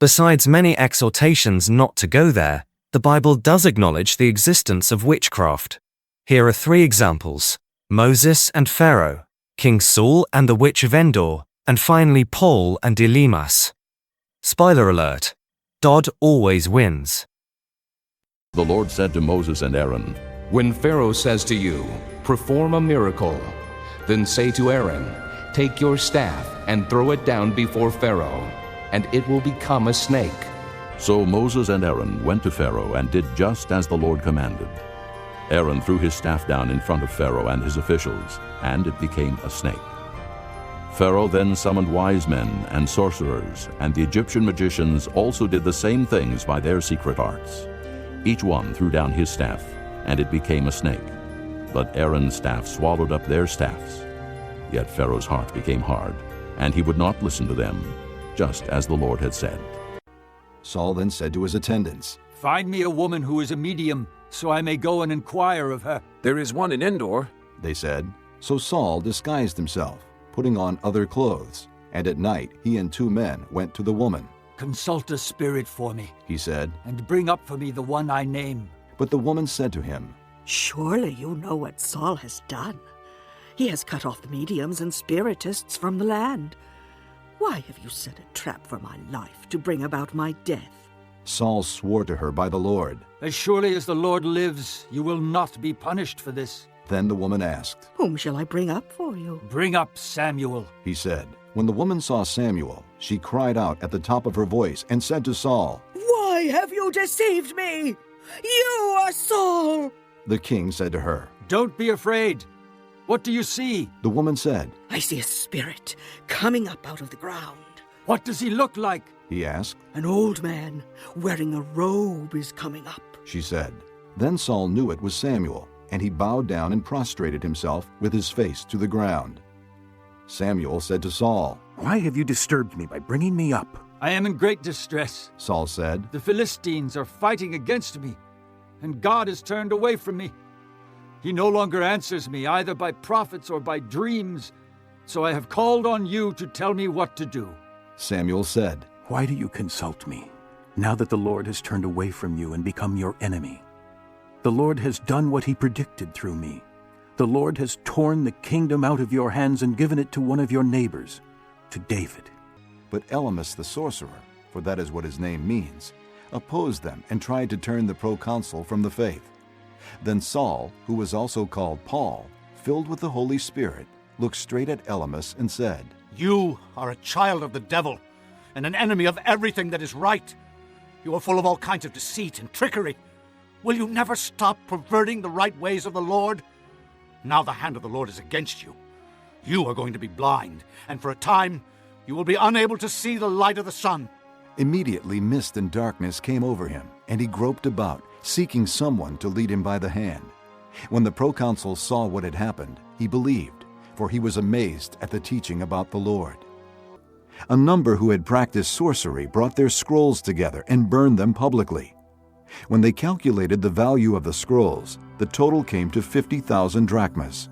Besides many exhortations not to go there, the Bible does acknowledge the existence of witchcraft. Here are 3 examples: Moses and Pharaoh, King Saul and the witch of Endor, and finally Paul and Elymas. Spoiler alert: God always wins. The Lord said to Moses and Aaron, When Pharaoh says to you, "Perform a miracle," then say to Aaron, "Take your staff and throw it down before Pharaoh, and it will become a snake." So Moses and Aaron went to Pharaoh and did just as the Lord commanded. Aaron threw his staff down in front of Pharaoh and his officials, and it became a snake. Pharaoh then summoned wise men and sorcerers, and the Egyptian magicians also did the same things by their secret arts. Each one threw down his staff, and it became a snake. But Aaron's staff swallowed up their staffs. Yet Pharaoh's heart became hard, and he would not listen to them, just as the Lord had said. Saul then said to his attendants, "Find me a woman who is a medium, so I may go and inquire of her." "There is one in Endor," they said. So Saul disguised himself, putting on other clothes, and at night he and 2 men went to the woman. "Consult a spirit for me," he said, "and bring up for me the one I name." but the woman said to him, "Surely you know what Saul has done. He has cut off the mediums and spiritists from the land. Why have you set a trap for my life to bring about my death?" Saul swore to her by the Lord. "As surely as the Lord lives, you will not be punished for this." Then the woman asked, "Whom shall I bring up for you?" "Bring up Samuel," he said. When the woman saw Samuel, she cried out at the top of her voice and said to Saul, "Why have you deceived me? You are Saul!" The king said to her, "Don't be afraid. What do you see?" The woman said, "I see a spirit coming up out of the ground." "What does he look like?" he asked. "An old man wearing a robe is coming up," she said. Then Saul knew it was Samuel, and he bowed down and prostrated himself with his face to the ground. Samuel said to Saul, "Why have you disturbed me by bringing me up?" "I am in great distress," Saul said. "The Philistines are fighting against me, and God has turned away from me. He no longer answers me, either by prophets or by dreams, so I have called on you to tell me what to do." Samuel said, "Why do you consult me, now that the Lord has turned away from you and become your enemy? The Lord has done what he predicted through me. The Lord has torn the kingdom out of your hands and given it to one of your neighbors, to David." But Elymas the sorcerer, for that is what his name means, opposed them and tried to turn the proconsul from the faith. Then Saul, who was also called Paul, filled with the Holy Spirit, looked straight at Elymas and said, "You are a child of the devil and an enemy of everything that is right. You are full of all kinds of deceit and trickery. Will you never stop perverting the right ways of the Lord? Now the hand of the Lord is against you. You are going to be blind, and for a time you will be unable to see the light of the sun." Immediately mist and darkness came over him, and he groped about, seeking someone to lead him by the hand. When the proconsul saw what had happened, he believed, for he was amazed at the teaching about the Lord. A number who had practiced sorcery brought their scrolls together and burned them publicly. When they calculated the value of the scrolls, the total came to 50,000 drachmas.